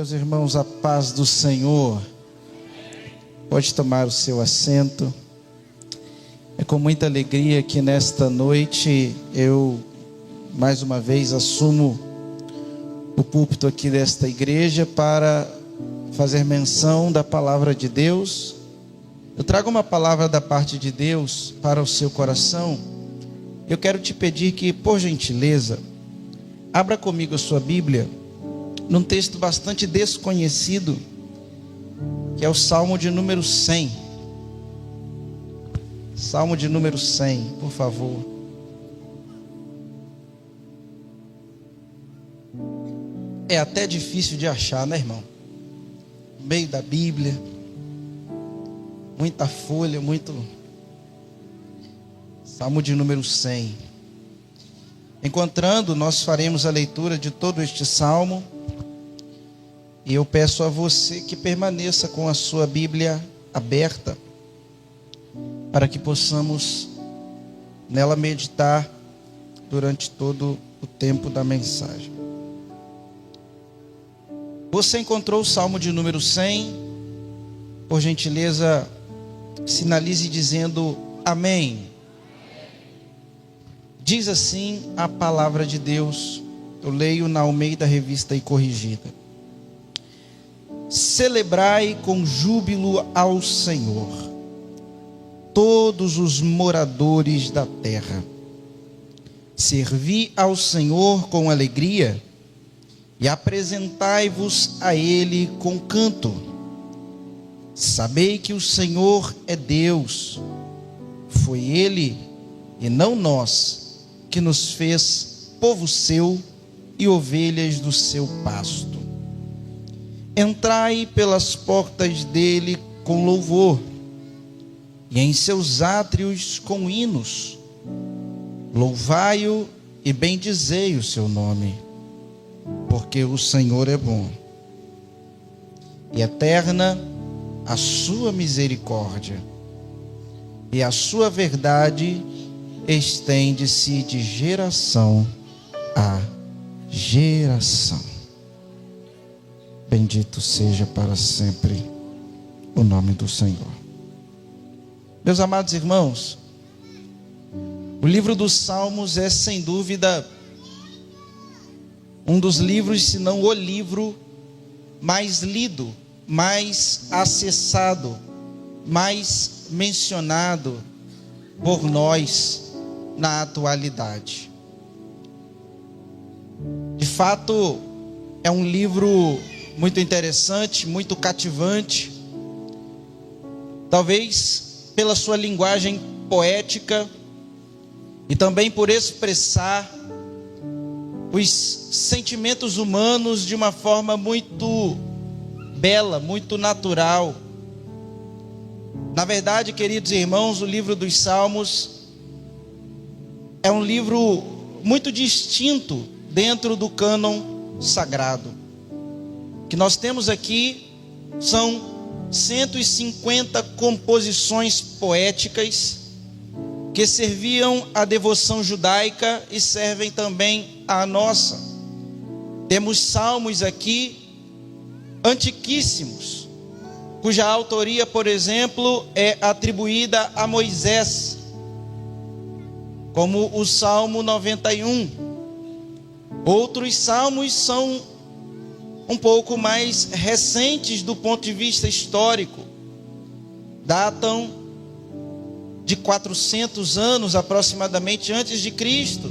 Meus irmãos, a paz do Senhor. Pode tomar o seu assento. É com muita alegria que nesta noite eu, mais uma vez, assumo o púlpito aqui desta igreja para fazer menção da palavra de Deus. Eu trago uma palavra da parte de Deus para o seu coração. Eu quero te pedir que, por gentileza, abra comigo a sua Bíblia num texto bastante desconhecido, que é o Salmo de número 100. Salmo de número 100, por favor. É até difícil de achar, né, irmão? No meio da Bíblia, muita folha, muito... Salmo de número 100. Encontrando, nós faremos a leitura de todo este salmo. E eu peço a você que permaneça com a sua Bíblia aberta, para que possamos nela meditar durante todo o tempo da mensagem. Você encontrou o Salmo de número 100? Por gentileza, sinalize dizendo amém. Diz assim a palavra de Deus. Eu leio na Almeida Revista e Corrigida. Celebrai com júbilo ao Senhor, todos os moradores da terra. Servi ao Senhor com alegria e apresentai-vos a Ele com canto. Sabei que o Senhor é Deus. Foi Ele e não nós que nos fez povo seu e ovelhas do seu pasto. Entrai pelas portas dele com louvor, e em seus átrios com hinos. Louvai-o e bendizei o seu nome, porque o Senhor é bom, e eterna a sua misericórdia, e a sua verdade estende-se de geração a geração. Bendito seja para sempre o nome do Senhor. Meus amados irmãos, o livro dos Salmos é sem dúvida um dos livros, se não o livro mais lido, mais acessado, mais mencionado por nós na atualidade. De fato, é um livro muito interessante, muito cativante, talvez pela sua linguagem poética e também por expressar os sentimentos humanos de uma forma muito bela, muito natural. Na verdade, queridos irmãos, o livro dos Salmos é um livro muito distinto dentro do cânon sagrado. O que nós temos aqui são 150 composições poéticas que serviam à devoção judaica e servem também à nossa. Temos salmos aqui antiquíssimos, cuja autoria, por exemplo, é atribuída a Moisés, como o Salmo 91. Outros salmos são um pouco mais recentes do ponto de vista histórico, datam de 400 anos aproximadamente antes de Cristo,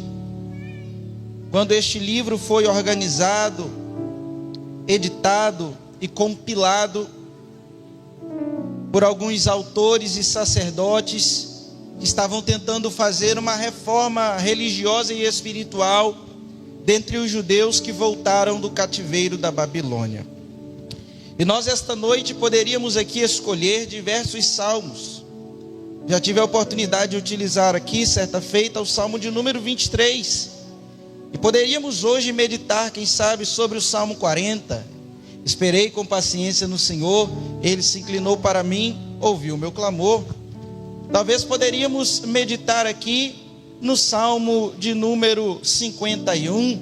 quando este livro foi organizado, editado e compilado por alguns autores e sacerdotes que estavam tentando fazer uma reforma religiosa e espiritual dentre os judeus que voltaram do cativeiro da Babilônia. E nós esta noite poderíamos aqui escolher diversos salmos. Já tive a oportunidade de utilizar aqui, certa feita, o Salmo de número 23. E poderíamos hoje meditar, quem sabe, sobre o Salmo 40. Esperei com paciência no Senhor, Ele se inclinou para mim, ouviu o meu clamor. Talvez poderíamos meditar aqui no Salmo de número 51,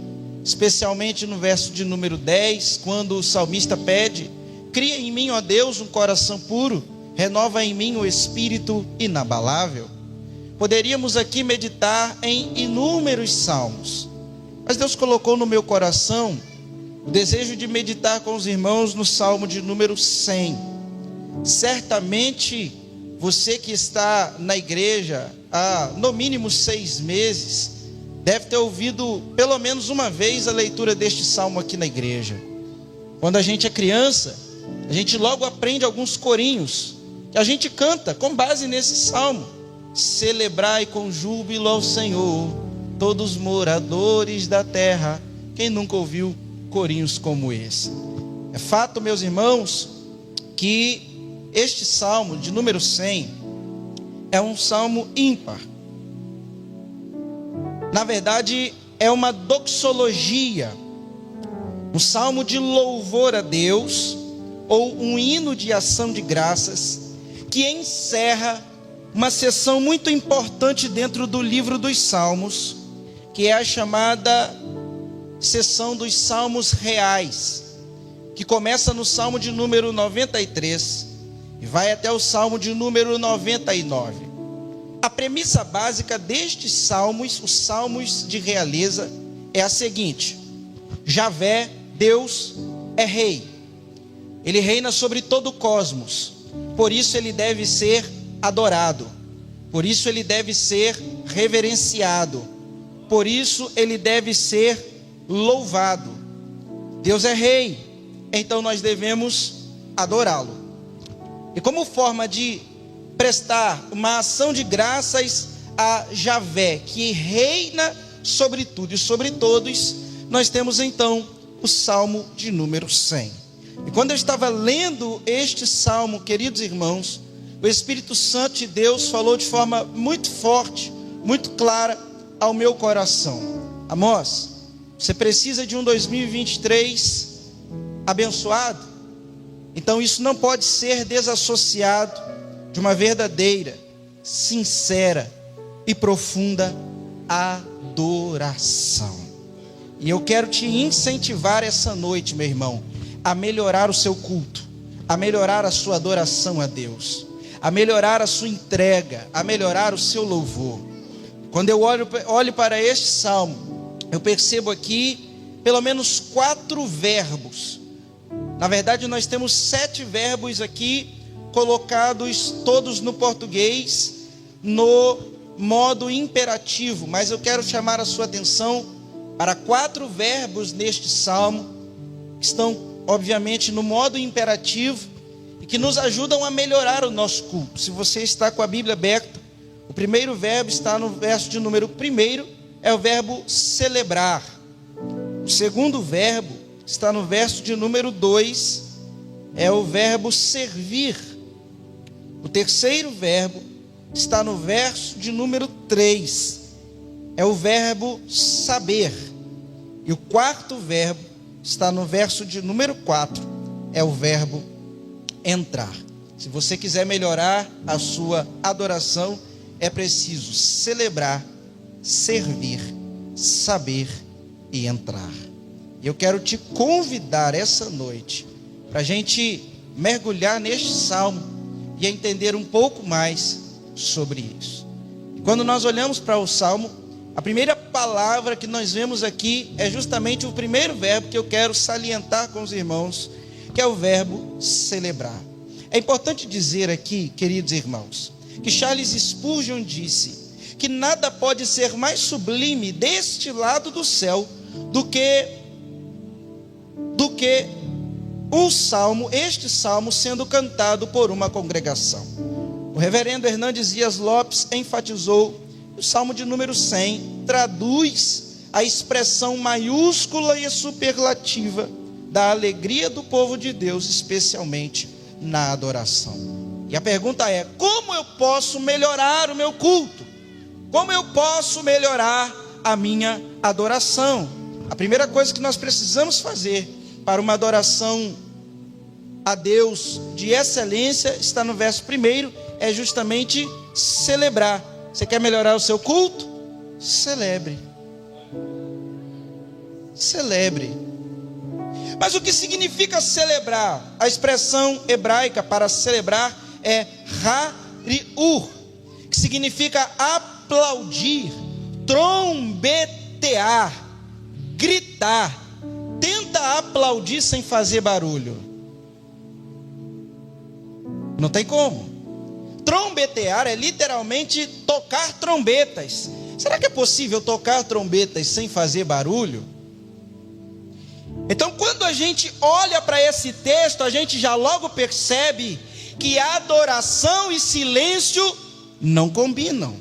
especialmente no verso de número 10, quando o salmista pede: cria em mim, ó Deus, um coração puro, renova em mim o espírito inabalável. Poderíamos aqui meditar em inúmeros salmos, mas Deus colocou no meu coração o desejo de meditar com os irmãos no salmo de número 100. Certamente você que está na igreja há no mínimo 6 meses deve ter ouvido pelo menos uma vez a leitura deste salmo aqui na igreja. Quando a gente é criança, a gente logo aprende alguns corinhos que a gente canta com base nesse salmo: celebrai com júbilo ao Senhor, todos os moradores da terra. Quem nunca ouviu corinhos como esse? É fato, meus irmãos, que este salmo de número 100 é um salmo ímpar. Na verdade, é uma doxologia, um salmo de louvor a Deus, ou um hino de ação de graças, que encerra uma seção muito importante dentro do livro dos Salmos, que é a chamada seção dos Salmos Reais, que começa no Salmo de número 93 e vai até o Salmo de número 99. A premissa básica destes salmos, os salmos de realeza, é a seguinte: Javé, Deus, é rei. Ele reina sobre todo o cosmos, por isso ele deve ser adorado, por isso ele deve ser reverenciado, por isso ele deve ser louvado. Deus é rei, então nós devemos adorá-lo. E como forma de prestar uma ação de graças a Javé, que reina sobre tudo e sobre todos, nós temos então o Salmo de número 100. E quando eu estava lendo este salmo, queridos irmãos, o Espírito Santo de Deus falou de forma muito forte, muito clara ao meu coração: Amós, você precisa de um 2023 abençoado? Então isso não pode ser desassociado de uma verdadeira, sincera e profunda adoração. E eu quero te incentivar essa noite, meu irmão, a melhorar o seu culto, a melhorar a sua adoração a Deus, a melhorar a sua entrega, a melhorar o seu louvor. Quando eu olho para este salmo, eu percebo aqui pelo menos 4 verbos. Na verdade, nós temos 7 verbos aqui colocados todos no português no modo imperativo, mas eu quero chamar a sua atenção para 4 verbos neste salmo, que estão obviamente no modo imperativo e que nos ajudam a melhorar o nosso culto. Se você está com a Bíblia aberta, o primeiro verbo está no verso de número 1, é o verbo celebrar. O segundo verbo está no verso de número 2, é o verbo servir. O terceiro verbo está no verso de número 3, é o verbo saber. E o quarto verbo está no verso de número 4, é o verbo entrar. Se você quiser melhorar a sua adoração, é preciso celebrar, servir, saber e entrar. E eu quero te convidar essa noite para a gente mergulhar neste salmo e entender um pouco mais sobre isso. E quando nós olhamos para o salmo, a primeira palavra que nós vemos aqui é justamente o primeiro verbo que eu quero salientar com os irmãos, que é o verbo celebrar. É importante dizer aqui, queridos irmãos, que Charles Spurgeon disse que nada pode ser mais sublime deste lado do céu do que um salmo, este salmo sendo cantado por uma congregação. O reverendo Hernandes Dias Lopes enfatizou que o salmo de número 100 traduz a expressão maiúscula e superlativa da alegria do povo de Deus, especialmente na adoração. E a pergunta é: como eu posso melhorar o meu culto? Como eu posso melhorar a minha adoração? A primeira coisa que nós precisamos fazer para uma adoração a Deus de excelência está no verso 1, é justamente celebrar. Você quer melhorar o seu culto? Celebre. celebre. Mas o que significa celebrar? A expressão hebraica para celebrar é hariur, que significa aplaudir, trombetear, gritar. Tenta aplaudir sem fazer barulho. Não tem como. Trombetear é literalmente tocar trombetas. Será que é possível tocar trombetas sem fazer barulho? Então, quando a gente olha para esse texto, a gente já logo percebe que adoração e silêncio não combinam.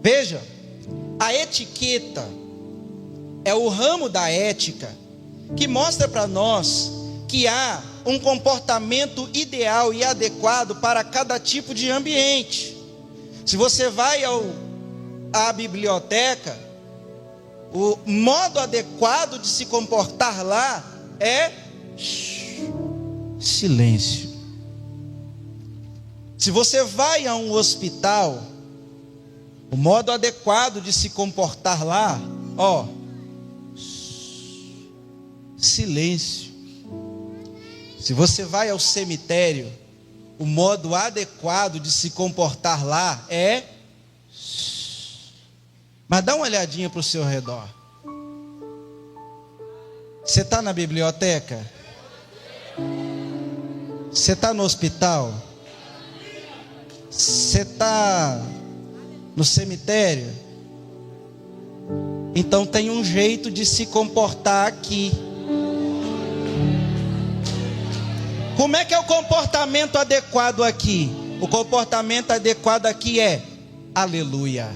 Veja, a etiqueta é o ramo da ética que mostra para nós que há um comportamento ideal e adequado para cada tipo de ambiente. Se você vai à biblioteca, o modo adequado de se comportar lá é silêncio. Se você vai a um hospital, o modo adequado de se comportar lá, silêncio. Se você vai ao cemitério, o modo adequado de se comportar lá é... Mas dá uma olhadinha para o seu redor. Você está na biblioteca? Você está no hospital? Você está no cemitério? Então tem um jeito de se comportar aqui. Como é que é o comportamento adequado aqui? O comportamento adequado aqui é aleluia.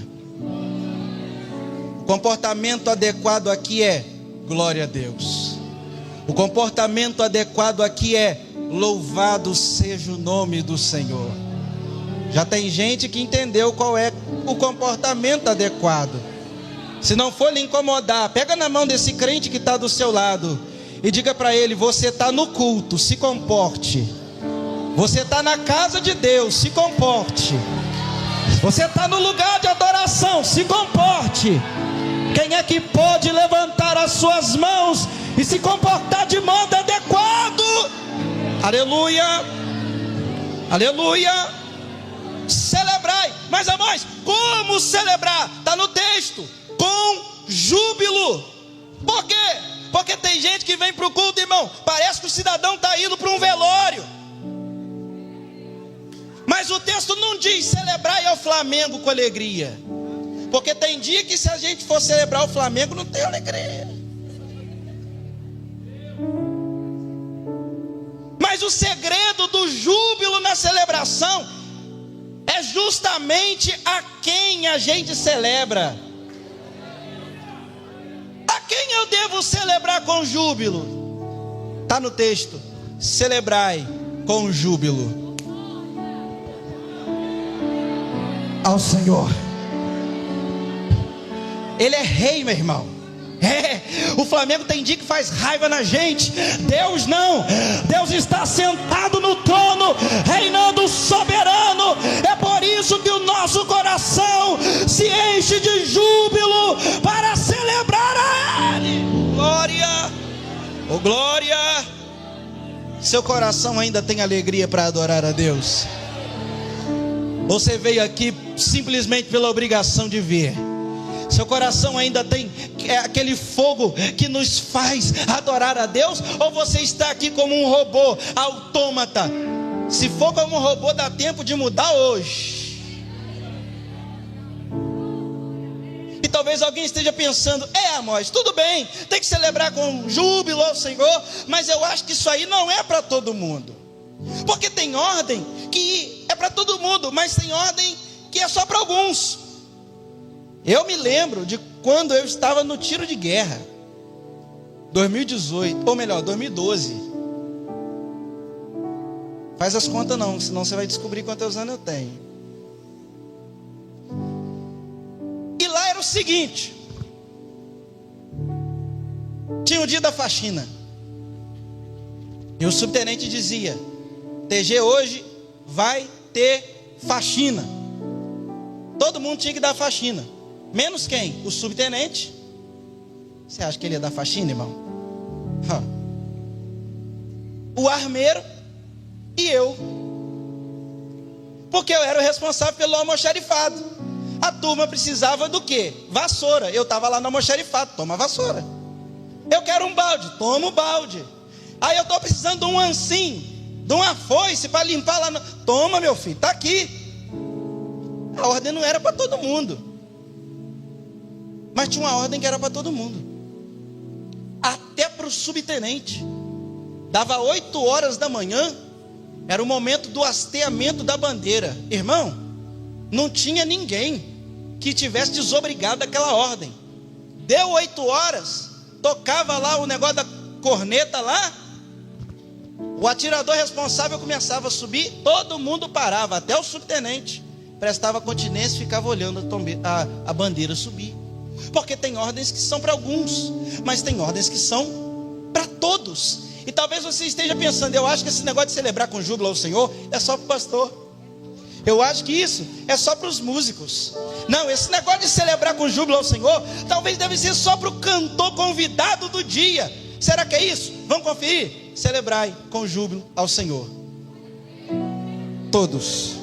O comportamento adequado aqui é glória a Deus. O comportamento adequado aqui é louvado seja o nome do Senhor. Já tem gente que entendeu qual é o comportamento adequado. Se não for lhe incomodar, pega na mão desse crente que está do seu lado e diga para ele: você está no culto, se comporte. Você está na casa de Deus, se comporte. Você está no lugar de adoração, se comporte. Quem é que pode levantar as suas mãos e se comportar de modo adequado? Aleluia, aleluia. Celebrai. Mas amós, como celebrar? Está no texto: com júbilo. Por quê? Porque tem gente que vem para o culto, irmão, parece que o cidadão está indo para um velório. Mas o texto não diz celebrai ao Flamengo com alegria. Porque tem dia que se a gente for celebrar o Flamengo não tem alegria. Mas o segredo do júbilo na celebração é justamente a quem a gente celebra. A quem eu devo celebrar com júbilo? Está no texto: celebrai com júbilo ao Senhor. Ele é rei, meu irmão. O Flamengo tem dia que faz raiva na gente. Deus não. Deus está sentado no trono, reinando soberano. É por isso que o nosso coração se enche de júbilo para celebrar a Ele. Glória, oh glória. Seu coração ainda tem alegria para adorar a Deus? Você veio aqui simplesmente pela obrigação de vir? Seu coração ainda tem aquele fogo que nos faz adorar a Deus? Ou você está aqui como um robô autômata? Se for como um robô, dá tempo de mudar hoje. E talvez alguém esteja pensando: Amós, tudo bem, tem que celebrar com júbilo ao Senhor, mas eu acho que isso aí não é para todo mundo. Porque tem ordem que é para todo mundo, mas tem ordem que é só para alguns. Eu me lembro de quando eu estava no tiro de guerra, 2018, ou melhor, 2012. Faz as contas não, senão você vai descobrir quantos anos eu tenho. E lá era o seguinte: tinha o dia da faxina, e o subtenente dizia: TG, hoje vai ter faxina. Todo mundo tinha que dar faxina. Menos quem? O subtenente. Você acha que ele ia dar faxina, irmão? O armeiro e eu. Porque eu era o responsável pelo almoxarifado. A turma precisava do quê? Vassoura. Eu estava lá no almoxarifado, toma vassoura. Eu quero um balde, toma o balde. Aí eu estou precisando de um ancinho, de uma foice para limpar lá. Toma, meu filho, está aqui. A ordem não era para todo mundo, mas tinha uma ordem que era para todo mundo. Até para o subtenente. Dava 8 horas da manhã, era o momento do hasteamento da bandeira. Irmão, não tinha ninguém que tivesse desobrigado daquela ordem. Deu 8 horas, tocava lá o negócio da corneta lá, o atirador responsável começava a subir, todo mundo parava, até o subtenente prestava continência e ficava olhando a bandeira subir. Porque tem ordens que são para alguns, mas tem ordens que são para todos. E talvez você esteja pensando, eu acho que esse negócio de celebrar com júbilo ao Senhor é só para o pastor. Eu acho que isso é só para os músicos. Não, esse negócio de celebrar com júbilo ao Senhor talvez deve ser só para o cantor convidado do dia. Será que é isso? Vamos conferir? Celebrai com júbilo ao Senhor. Todos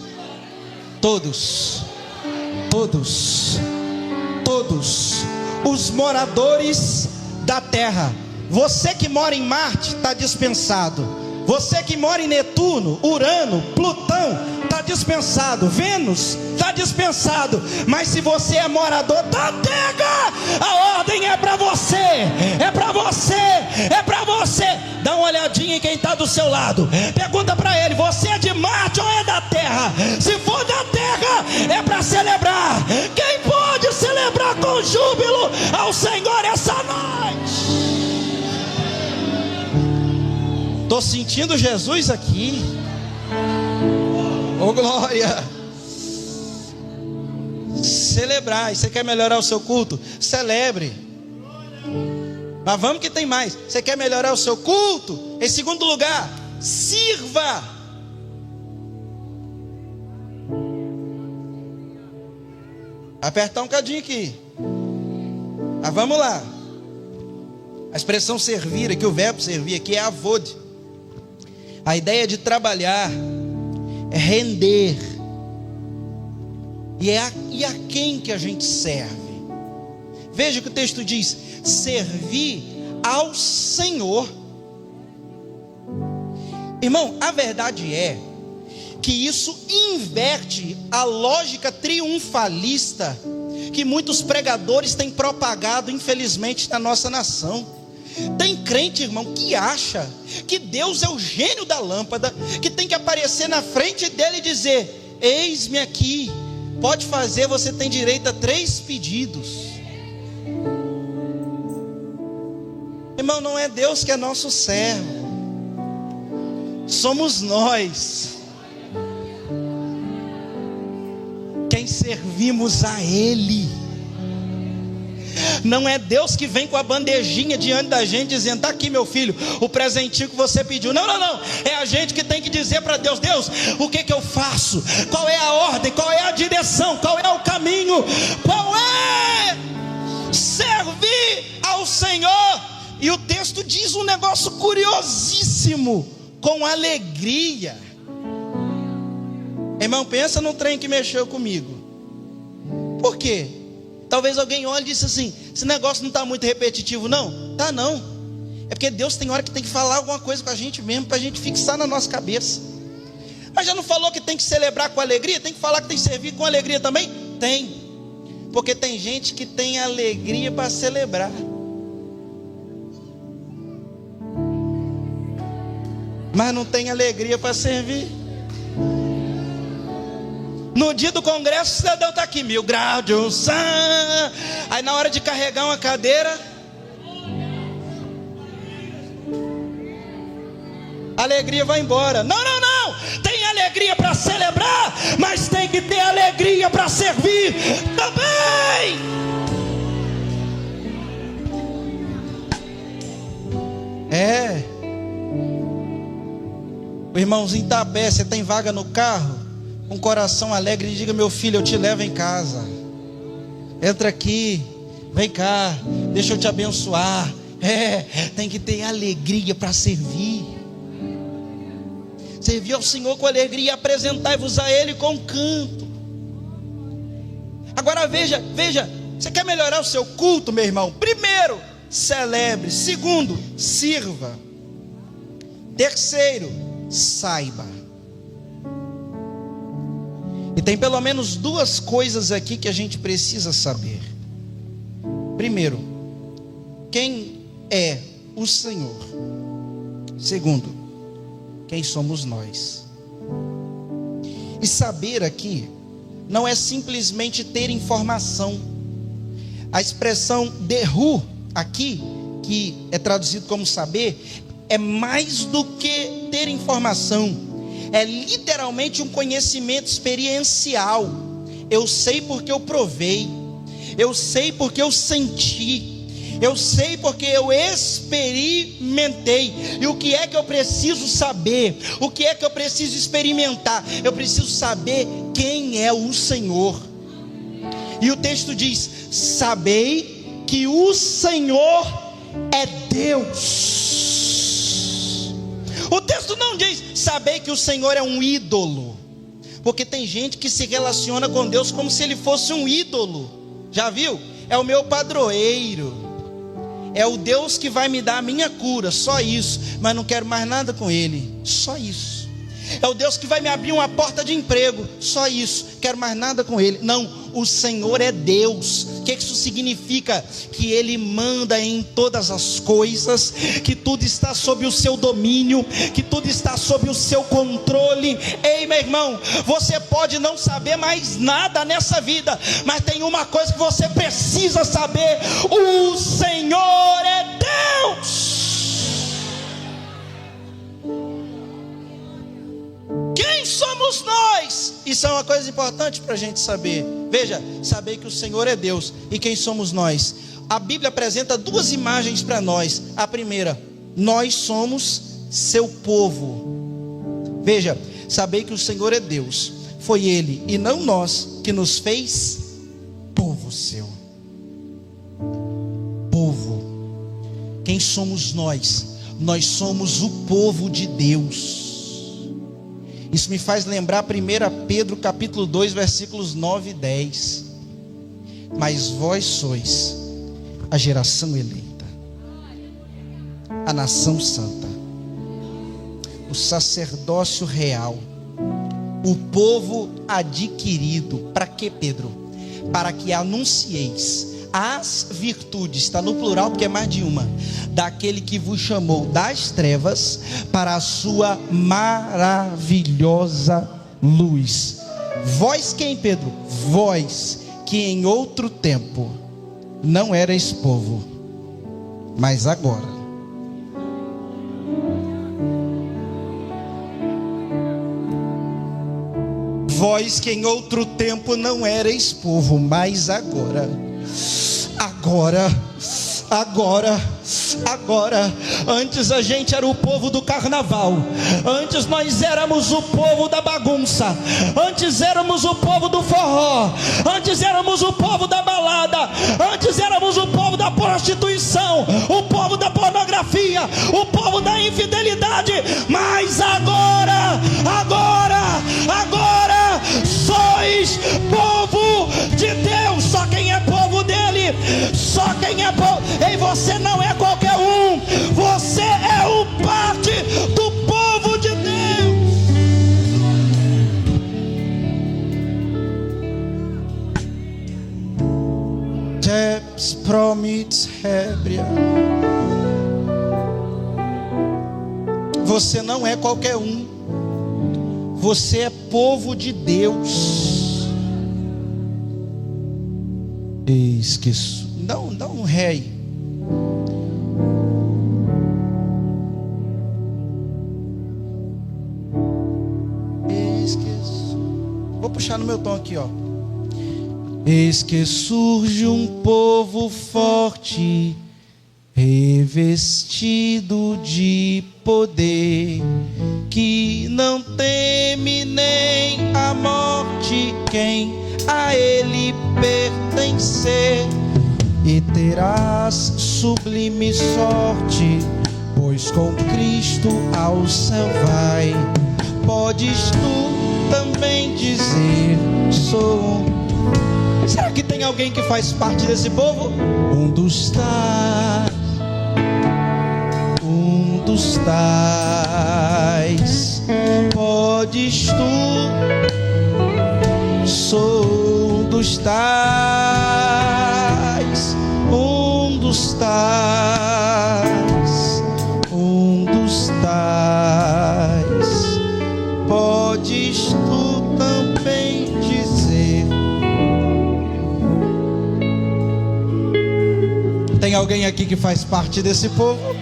os moradores da terra. Você que mora em Marte está dispensado. Você que mora em Netuno, Urano, Plutão, está dispensado. Vênus está dispensado. Mas se você é morador da terra, a ordem é para você. É para você. É para você. Dá uma olhadinha em quem está do seu lado. Pergunta para ele: você é de Marte ou é da terra? Se for da terra, é para celebrar. Quem pode celebrar com júbilo ao Senhor essa noite? Estou sentindo Jesus aqui. Oh glória. Celebrar. Você quer melhorar o seu culto? Celebre. Mas vamos que tem mais. Você quer melhorar o seu culto? Em segundo lugar, sirva. Apertar um cadinho aqui. Mas vamos lá. A expressão servir aqui, o verbo servir aqui é avod. A ideia de trabalhar é render. E a quem que a gente serve? Veja o que o texto diz: servir ao Senhor. Irmão, a verdade é que isso inverte a lógica triunfalista que muitos pregadores têm propagado, infelizmente, na nossa nação. Tem crente, irmão, que acha que Deus é o gênio da lâmpada, que tem que aparecer na frente dele e dizer: eis-me aqui, pode fazer, você tem direito a 3 pedidos. Irmão, não é Deus que é nosso servo, somos nós quem servimos a Ele. Não é Deus que vem com a bandejinha diante da gente dizendo: está aqui, meu filho, o presentinho que você pediu. Não. É a gente que tem que dizer para Deus: Deus, o que eu faço? Qual é a ordem? Qual é a direção? Qual é o caminho? Qual é? Servir ao Senhor. E o texto diz um negócio curiosíssimo: com alegria. Irmão, pensa num trem que mexeu comigo. Por quê? Talvez alguém olhe e disse assim: esse negócio não está muito repetitivo. Não, tá não. É porque Deus tem hora que tem que falar alguma coisa com a gente mesmo, para a gente fixar na nossa cabeça. Mas já não falou que tem que celebrar com alegria? Tem que falar que tem que servir com alegria também? Tem. Porque tem gente que tem alegria para celebrar, mas não tem alegria para servir. No dia do congresso, o cidadão está aqui, 1000 graus de unção. Aí na hora de carregar uma cadeira, a alegria vai embora. Não. Tem alegria para celebrar, mas tem que ter alegria para servir também. O irmãozinho está a pé, você tem vaga no carro, com coração alegre, e diga: meu filho, eu te levo em casa. Entra aqui, vem cá, deixa eu te abençoar. Tem que ter alegria para servir. Servir ao Senhor com alegria e apresentai-vos a Ele com canto. Agora veja, você quer melhorar o seu culto, meu irmão? Primeiro, celebre. Segundo, sirva. Terceiro, saiba. E tem pelo menos duas coisas aqui que a gente precisa saber. Primeiro, quem é o Senhor? Segundo, quem somos nós? E saber aqui não é simplesmente ter informação. A expressão derru aqui, que é traduzido como saber, é mais do que ter informação. É literalmente um conhecimento experiencial. Eu sei porque eu provei, eu sei porque eu senti, eu sei porque eu experimentei. E o que é que eu preciso saber? O que é que eu preciso experimentar? Eu preciso saber quem é o Senhor. E o texto diz: sabei que o Senhor é Deus. O texto não diz: sabei que o Senhor é um ídolo, porque tem gente que se relaciona com Deus como se Ele fosse um ídolo. Já viu? É o meu padroeiro, é o Deus que vai me dar a minha cura, só isso, mas não quero mais nada com Ele, só isso. É o Deus que vai me abrir uma porta de emprego, só isso, quero mais nada com Ele. Não, o Senhor é Deus. O que isso significa? Que Ele manda em todas as coisas, que tudo está sob o seu domínio, que tudo está sob o seu controle. Ei, meu irmão, você pode não saber mais nada nessa vida, mas tem uma coisa que você precisa saber: o Senhor é Deus. Quem somos nós? Isso é uma coisa importante para a gente saber. Veja, saber que o Senhor é Deus. E quem somos nós? A Bíblia apresenta duas imagens para nós. A primeira: nós somos seu povo. Veja, saber que o Senhor é Deus. Foi Ele e não nós que nos fez povo seu. Povo. Quem somos nós? Nós somos o povo de Deus. Isso me faz lembrar 1 Pedro capítulo 2, versículos 9 e 10. Mas vós sois a geração eleita, a nação santa, o sacerdócio real, o povo adquirido. Para quê, Pedro? Para que anuncieis as virtudes, está no plural porque é mais de uma, daquele que vos chamou das trevas para a sua maravilhosa luz. Vós quem, Pedro? Vós que em outro tempo não erais povo, mas agora vós que em outro tempo não erais povo, mas agora, antes a gente era o povo do carnaval, antes nós éramos o povo da bagunça, antes éramos o povo do forró, antes éramos o povo da balada, antes éramos o povo da prostituição, o povo da pornografia, o povo da infidelidade, mas agora sois povo de Deus. Só quem é povo dele, só quem é povo. Ei, você não é qualquer um, você é parte do povo de Deus. Teps promits hebria. Você não é qualquer um, você é povo de Deus. Esqueço. Dá um rei. Esqueço. Vou puxar no meu tom aqui, ó. Eis que surge um povo forte, revestido de poder, que não teme nem a morte. Quem a ele pertencer, vencer e terás sublime sorte, pois com Cristo ao céu vai. Podes tu também dizer: sou. Será que tem alguém que faz parte desse povo? Um dos tais. Podes tu, sou um dos tais. Um dos tais. Um dos tais. Podes tu também dizer. Tem alguém aqui que faz parte desse povo?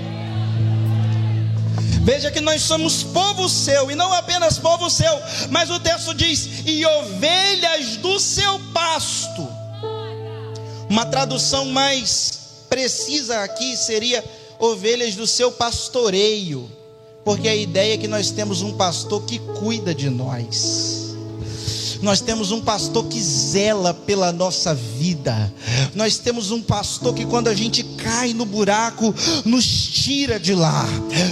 Veja que nós somos povo seu, e não apenas povo seu, mas o texto diz: e ovelhas do seu pasto. Uma tradução mais precisa aqui seria ovelhas do seu pastoreio, porque a ideia é que nós temos um pastor que cuida de nós. Nós temos um pastor que zela pela nossa vida. Nós temos um pastor que, quando a gente cai no buraco, nos tira de lá.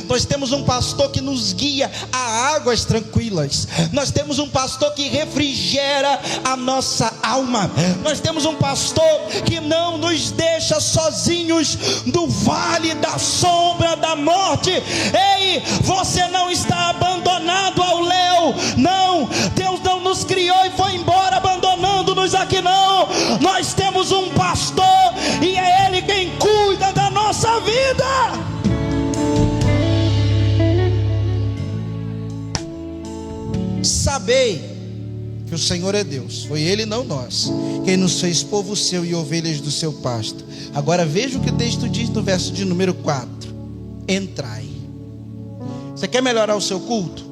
Nós temos um pastor que nos guia a águas tranquilas. Nós temos um pastor que refrigera a nossa alma. Nós temos um pastor que não nos deixa sozinhos no vale da sombra da morte. Ei, você não está abandonado ao léu. Não, Deus não nos criou e foi embora abandonando-nos aqui, não. Nós temos um pastor e é Ele quem cuida da nossa vida. Sabei que o Senhor é Deus, foi Ele, não nós, quem nos fez povo seu e ovelhas do seu pasto. Agora veja o que o texto diz no verso de número 4: entrai. Você quer melhorar o seu culto?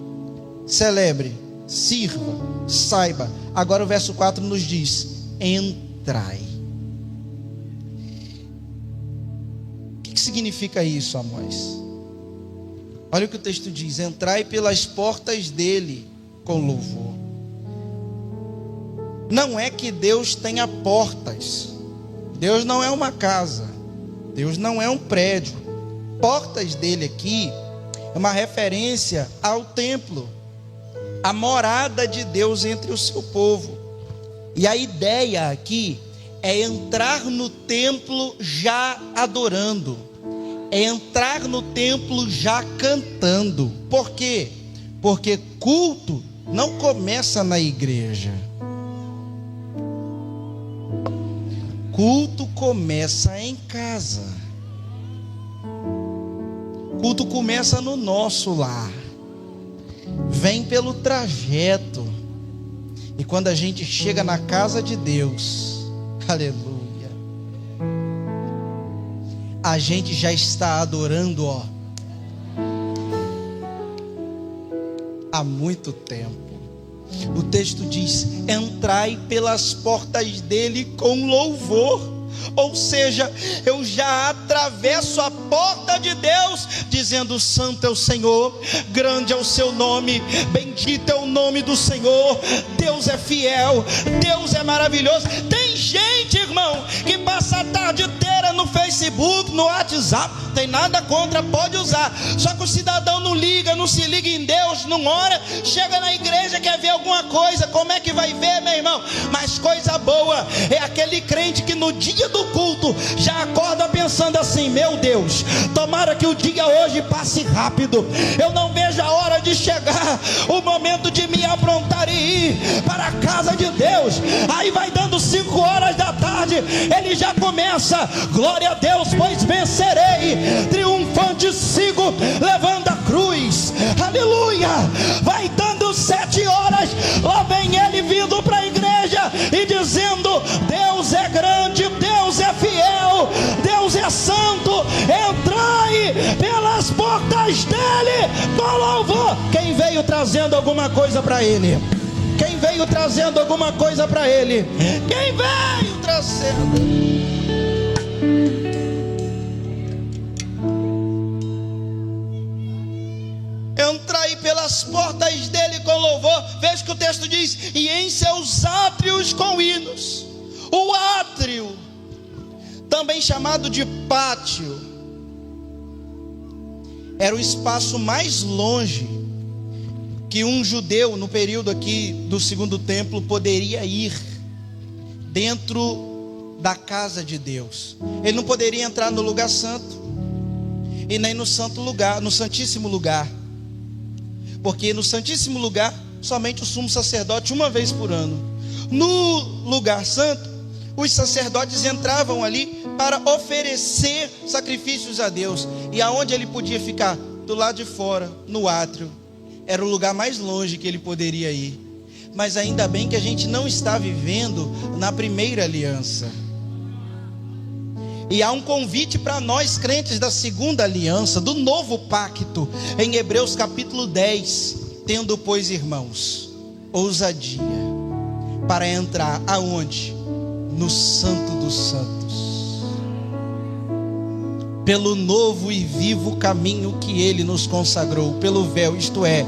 Celebre, sirva, saiba. Agora o verso 4 nos diz: entrai. O que significa isso, Amós? Olha o que o texto diz: entrai pelas portas dele com louvor. Não é que Deus tenha portas. Deus não é uma casa. Deus não é um prédio. Portas dele aqui é uma referência ao templo, a morada de Deus entre o seu povo. E a ideia aqui é entrar no templo já adorando, é entrar no templo já cantando. Por quê? Porque culto não começa na igreja. Culto começa em casa. Culto começa no nosso lar. Vem pelo trajeto. E quando a gente chega na casa de Deus, aleluia, a gente já está adorando, há muito tempo. O texto diz: entrai pelas portas dele com louvor. Ou seja, eu já atravesso a porta de Deus dizendo: santo é o Senhor, grande é o seu nome, bendito é o nome do Senhor. Deus é fiel, Deus é maravilhoso. Tem gente, irmão, que passa a tarde inteira no Facebook, no WhatsApp. Tem nada contra, pode usar. Só que o cidadão não liga, não se liga em Deus, não ora. Chega na igreja, quer ver alguma coisa. Como é que vai ver, meu irmão? Mas coisa boa é aquele crente que no dia do culto já acorda pensando assim: meu Deus, tomara que o dia hoje passe rápido. Eu não vejo a hora de chegar o momento de me aprontar e ir para a casa de Deus. Aí vai dando 5 horas da tarde, ele já começa: glória a Deus, pois vencerei, triunfante sigo, levando a cruz, aleluia. Vai dando 7 horas, lá vem ele vindo para a igreja e dizendo: Deus é grande, Deus é fiel, Deus é santo. Entrai pelas portas dele com louvor. Quem veio trazendo alguma coisa para ele? Quem veio trazendo alguma coisa para ele? Quem veio trazendo? Entrai pelas portas dele com louvor. Veja que o texto diz: e em seus átrios com hinos. O átrio, também chamado de pátio, era o espaço mais longe que um judeu, no período aqui do segundo templo, poderia ir dentro da casa de Deus. Ele não poderia entrar no lugar santo e nem no santo lugar, no santíssimo lugar, porque no santíssimo lugar somente o sumo sacerdote uma vez por ano. No lugar santo, os sacerdotes entravam ali para oferecer sacrifícios a Deus. E aonde ele podia ficar? Do lado de fora, no átrio. Era o lugar mais longe que ele poderia ir. Mas ainda bem que a gente não está vivendo na primeira aliança. E há um convite para nós crentes da segunda aliança, do novo pacto, em Hebreus capítulo 10. Tendo, pois, irmãos, ousadia para entrar aonde? No Santo dos Santos, pelo novo e vivo caminho que Ele nos consagrou, pelo véu, isto é,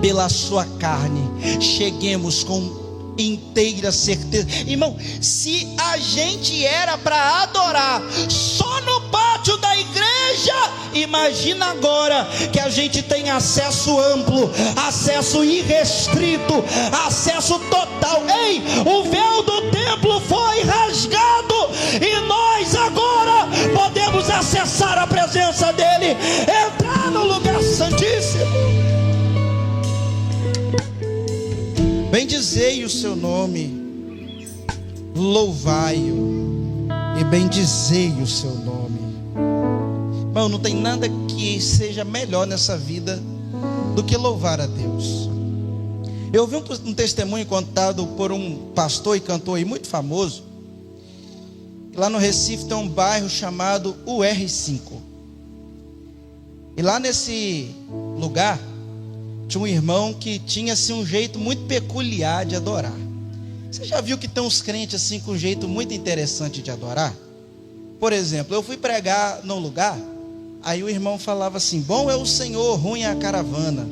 pela sua carne. Cheguemos com inteira certeza. Irmão, se a gente era para adorar só no pátio da igreja, imagina agora que a gente tem acesso amplo, acesso irrestrito, acesso total. Ei, o véu do templo foi rasgado e nós agora podemos acessar a presença dele, entrar no lugar santíssimo. Bendizei o seu nome, louvai-o e bendizei o seu nome. Irmão, não tem nada que seja melhor nessa vida do que louvar a Deus. Eu ouvi um testemunho contado por um pastor e cantor aí muito famoso. Lá no Recife tem um bairro chamado UR5. E lá nesse lugar tinha um irmão que tinha assim um jeito muito peculiar de adorar. Você já viu que tem uns crentes assim com um jeito muito interessante de adorar? Por exemplo, eu fui pregar num lugar, aí o irmão falava assim: bom é o Senhor, ruim é a caravana.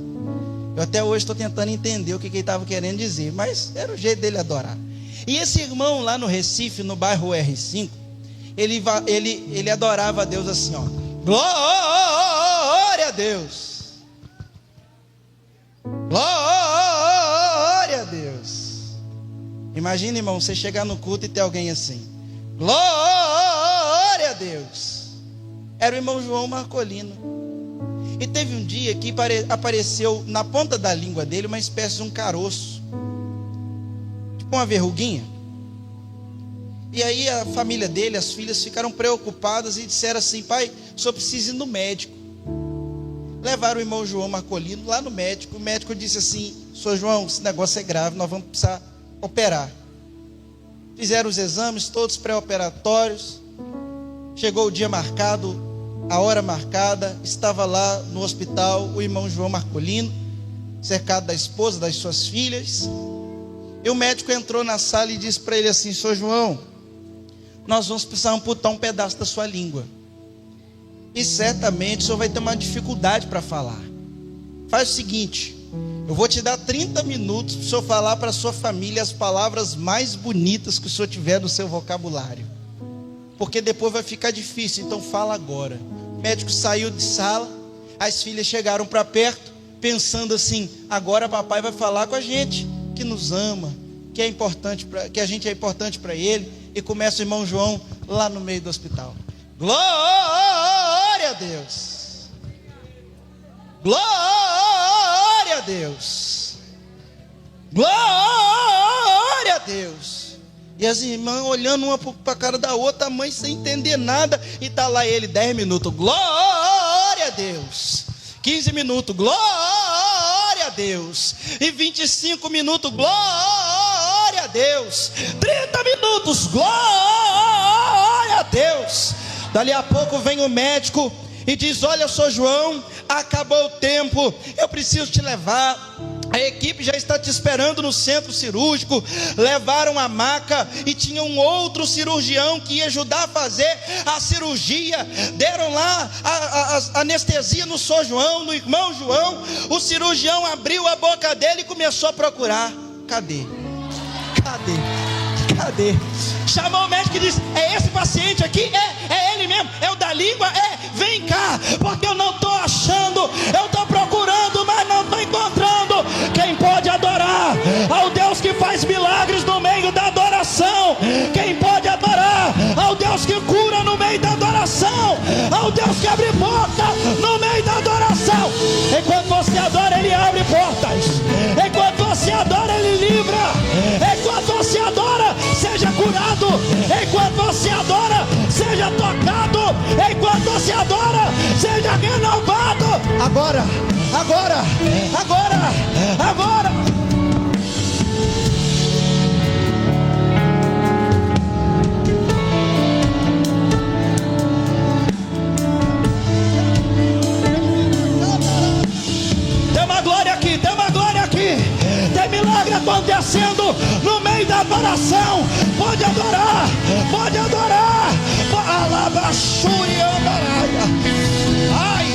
Eu até hoje estou tentando entender o que ele estava querendo dizer, mas era o jeito dele adorar. E esse irmão lá no Recife, no bairro R5, ele adorava a Deus assim, ó: glória a Deus, glória a Deus. Imagina, irmão, você chegar no culto e ter alguém assim: glória a Deus. Era o irmão João Marcolino. E teve um dia que apareceu na ponta da língua dele uma espécie de um caroço, tipo uma verruguinha. E aí a família dele, as filhas, ficaram preocupadas e disseram assim: pai, o senhor precisa ir no médico. Levaram o irmão João Marcolino lá no médico. O médico disse assim: senhor João, esse negócio é grave, nós vamos precisar operar. Fizeram os exames todos pré-operatórios. Chegou o dia marcado, a hora marcada. Estava lá no hospital o irmão João Marcolino, cercado da esposa, das suas filhas. E o médico entrou na sala e disse para ele assim: senhor João, nós vamos precisar amputar um pedaço da sua língua, e certamente o senhor vai ter uma dificuldade para falar. Faz o seguinte, eu vou te dar 30 minutos para o senhor falar para a sua família as palavras mais bonitas que o senhor tiver no seu vocabulário, porque depois vai ficar difícil, então fala agora. O médico saiu de sala, as filhas chegaram para perto, pensando assim: agora papai vai falar com a gente, que nos ama, que é importante, que a gente é importante para ele. E começa o irmão João lá no meio do hospital: glória a Deus, glória a Deus, glória a Deus. E as irmãs olhando uma para a cara da outra, a mãe sem entender nada. E está lá ele, 10 minutos, glória a Deus. 15 minutos, glória a Deus. E 25 minutos, glória a Deus. 30 minutos, glória a Deus. Dali a pouco vem o médico e diz: olha, senhor João, acabou o tempo, eu preciso te levar. A equipe já está te esperando no centro cirúrgico. Levaram a maca e tinha um outro cirurgião que ia ajudar a fazer a cirurgia. Deram lá a anestesia no senhor João, no irmão João. O cirurgião abriu a boca dele e começou a procurar: cadê? Cadê? Cadê? poder. Chamou o médico e disse: é esse paciente aqui? É ele mesmo? É o da língua? Vem cá, porque eu não estou achando, eu estou procurando, mas não estou encontrando quem pode adorar ao Deus que faz milagres no meio da adoração, quem pode adorar ao Deus que cura no meio da adoração, ao Deus que abre porta no meio da adoração. Enquanto você adora, Ele abre portas. Enquanto você adora, Ele livra. Enquanto você adora, seja curado. Enquanto você adora, seja tocado. Enquanto você adora, seja renovado. Agora. Tem uma glória aqui. Tem milagre acontecendo no meio da adoração. Pode adorar. Alabaxuri Ambaraia. Ai.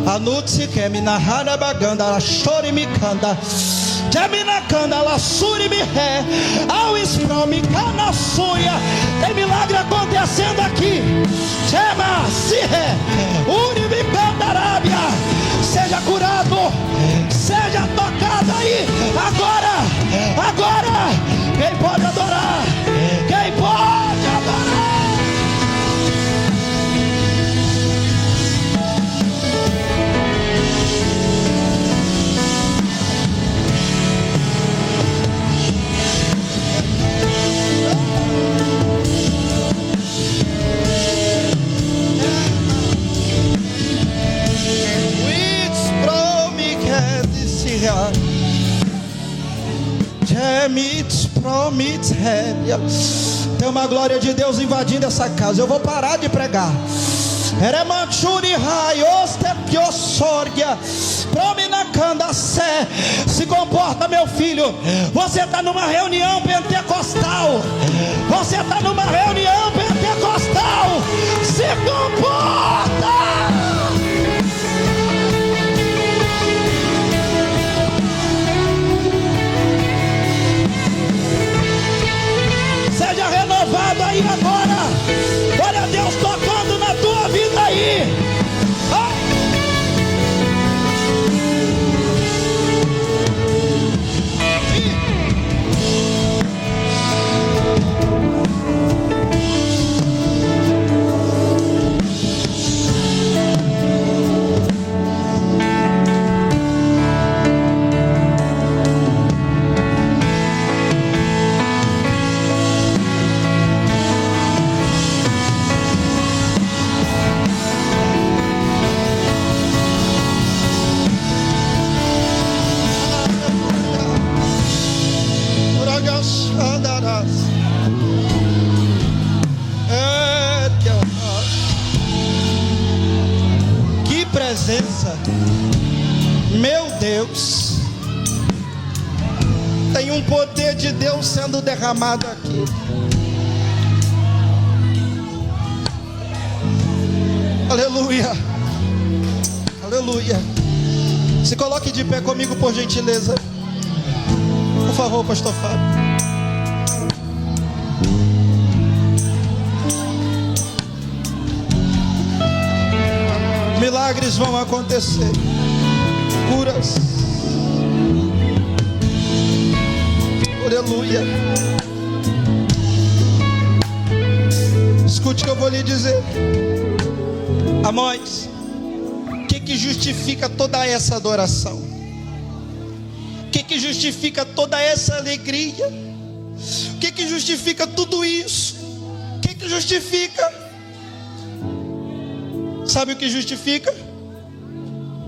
Anutsi kemina hana baganda la shori mikanda jamina kanda la suri mihe ao espromi kana suya. Tem milagre acontecendo aqui. Chama sihe uri mikanda arábia. Seja curado, seja tocado aí agora. Quem pode adorar? Quem pode adorar? Tem uma glória de Deus invadindo essa casa. Eu vou parar de pregar. Se comporta, meu filho. Você está numa reunião pentecostal. Se comporta. Seja renovado aí agora. Olha Deus tocando na tua vida aí. Que presença, meu Deus. Tem um poder de Deus sendo derramado aqui. Aleluia. Se coloque de pé comigo, por gentileza. Por favor, pastor Fábio. Milagres vão acontecer. Curas. Aleluia. Escute o que eu vou lhe dizer. Amós, o que justifica toda essa adoração? O que justifica toda essa alegria? O que justifica tudo isso? O que justifica? Sabe o que justifica?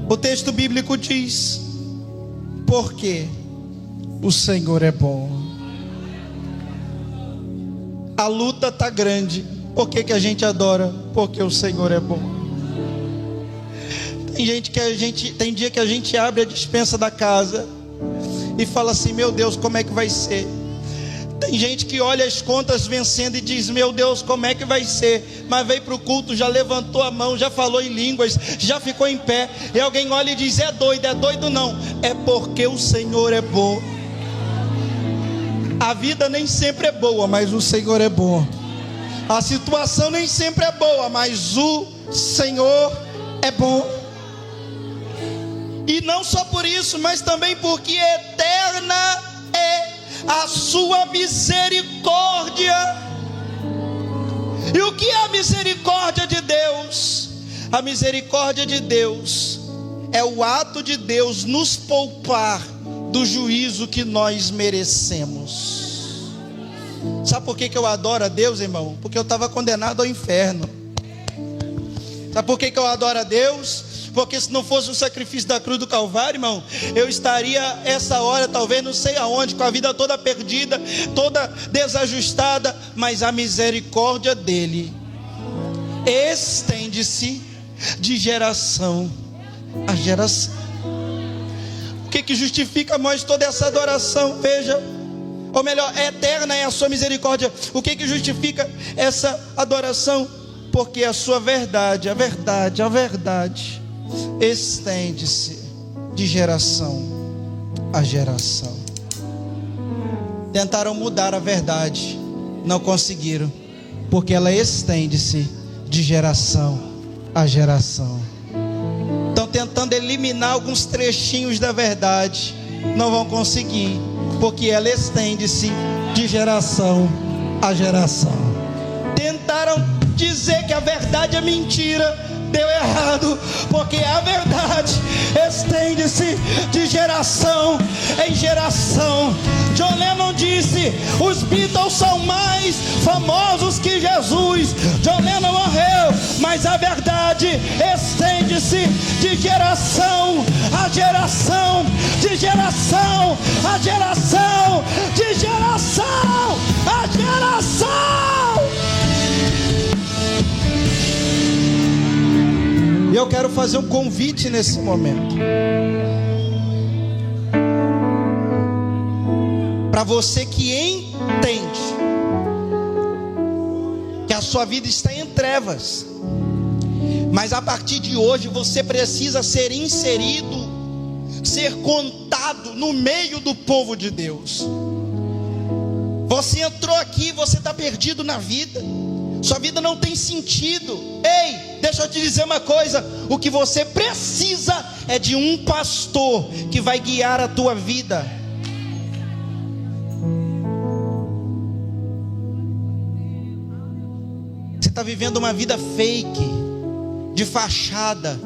O texto bíblico diz: porque o Senhor é bom. A luta está grande. Por que a gente adora? Porque o Senhor é bom. Tem dia que a gente abre a despensa da casa e fala assim: meu Deus, como é que vai ser? Tem gente que olha as contas vencendo e diz: meu Deus, como é que vai ser? Mas veio para o culto, já levantou a mão, já falou em línguas, já ficou em pé. E alguém olha e diz: é doido não. É porque o Senhor é bom. A vida nem sempre é boa, mas o Senhor é bom. A situação nem sempre é boa, mas o Senhor é bom. E não só por isso, mas também porque eterna é a sua misericórdia. E o que é a misericórdia de Deus? A misericórdia de Deus é o ato de Deus nos poupar do juízo que nós merecemos. Sabe por que eu adoro a Deus, irmão? Porque eu estava condenado ao inferno. Sabe por que eu adoro a Deus? Porque se não fosse o sacrifício da cruz do Calvário, irmão, eu estaria essa hora, talvez não sei aonde, com a vida toda perdida, toda desajustada. Mas a misericórdia dele estende-se de geração a geração. O que justifica mais toda essa adoração? Veja, ou melhor, eterna é a sua misericórdia. O que justifica essa adoração? Porque a sua verdade, a verdade estende-se de geração a geração. Tentaram mudar a verdade, não conseguiram, porque ela estende-se de geração a geração. Estão tentando eliminar alguns trechinhos da verdade, não vão conseguir, porque ela estende-se de geração a geração. Tentaram dizer que a verdade é mentira, deu errado, porque a verdade estende-se de geração em geração. John Lennon disse: os Beatles são mais famosos que Jesus. John Lennon morreu, mas a verdade estende-se de geração a geração, de geração a geração, de geração a geração. E eu quero fazer um convite nesse momento para você que entende que a sua vida está em trevas, mas a partir de hoje você precisa ser inserido, ser contado no meio do povo de Deus. Você entrou aqui, você está perdido na vida, sua vida não tem sentido. Ei, deixa eu te dizer uma coisa: o que você precisa é de um pastor que vai guiar a tua vida. Você está vivendo uma vida fake, de fachada.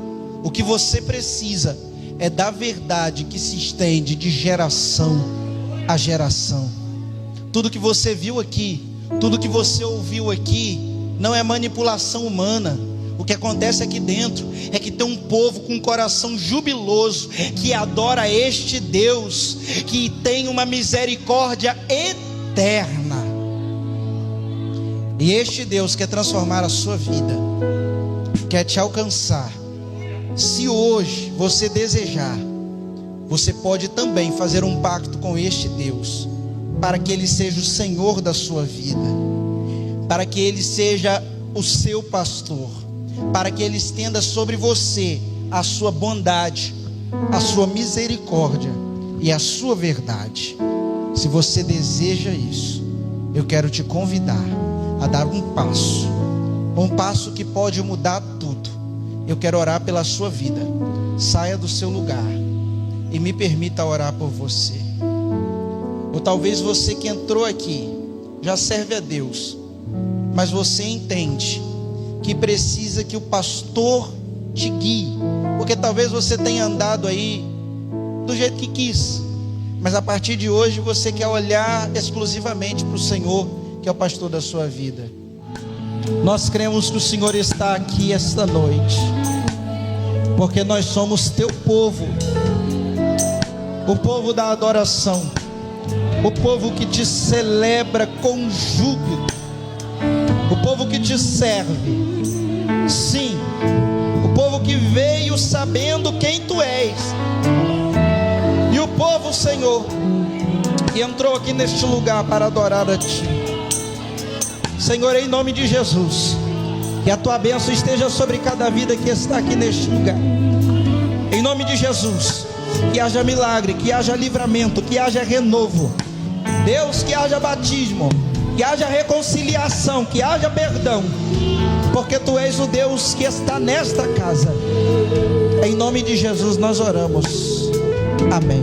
O que você precisa é da verdade que se estende de geração a geração. Tudo que você viu aqui, tudo que você ouviu aqui, não é manipulação humana. O que acontece aqui dentro é que tem um povo com um coração jubiloso, que adora este Deus, que tem uma misericórdia eterna. E este Deus quer transformar a sua vida, quer te alcançar. Se hoje você desejar, você pode também fazer um pacto com este Deus, para que Ele seja o Senhor da sua vida, para que Ele seja o seu pastor, para que Ele estenda sobre você a sua bondade, a sua misericórdia e a sua verdade. Se você deseja isso, eu quero te convidar a dar um passo que pode mudar tudo. Eu quero orar pela sua vida. Saia do seu lugar e me permita orar por você. Ou talvez você que entrou aqui já serve a Deus, mas você entende que precisa que o pastor te guie, porque talvez você tenha andado aí do jeito que quis, mas a partir de hoje você quer olhar exclusivamente para o Senhor, que é o pastor da sua vida. Nós cremos que o Senhor está aqui esta noite, porque nós somos teu povo, o povo da adoração, o povo que te celebra com júbilo, o povo que te serve. Sim, o povo que veio sabendo quem tu és. E o povo, Senhor, e entrou aqui neste lugar para adorar a Ti. Senhor, em nome de Jesus, que a Tua bênção esteja sobre cada vida que está aqui neste lugar. Em nome de Jesus, que haja milagre, que haja livramento, que haja renovo. Deus, que haja batismo, que haja reconciliação, que haja perdão, porque Tu és o Deus que está nesta casa. Em nome de Jesus nós oramos. Amém.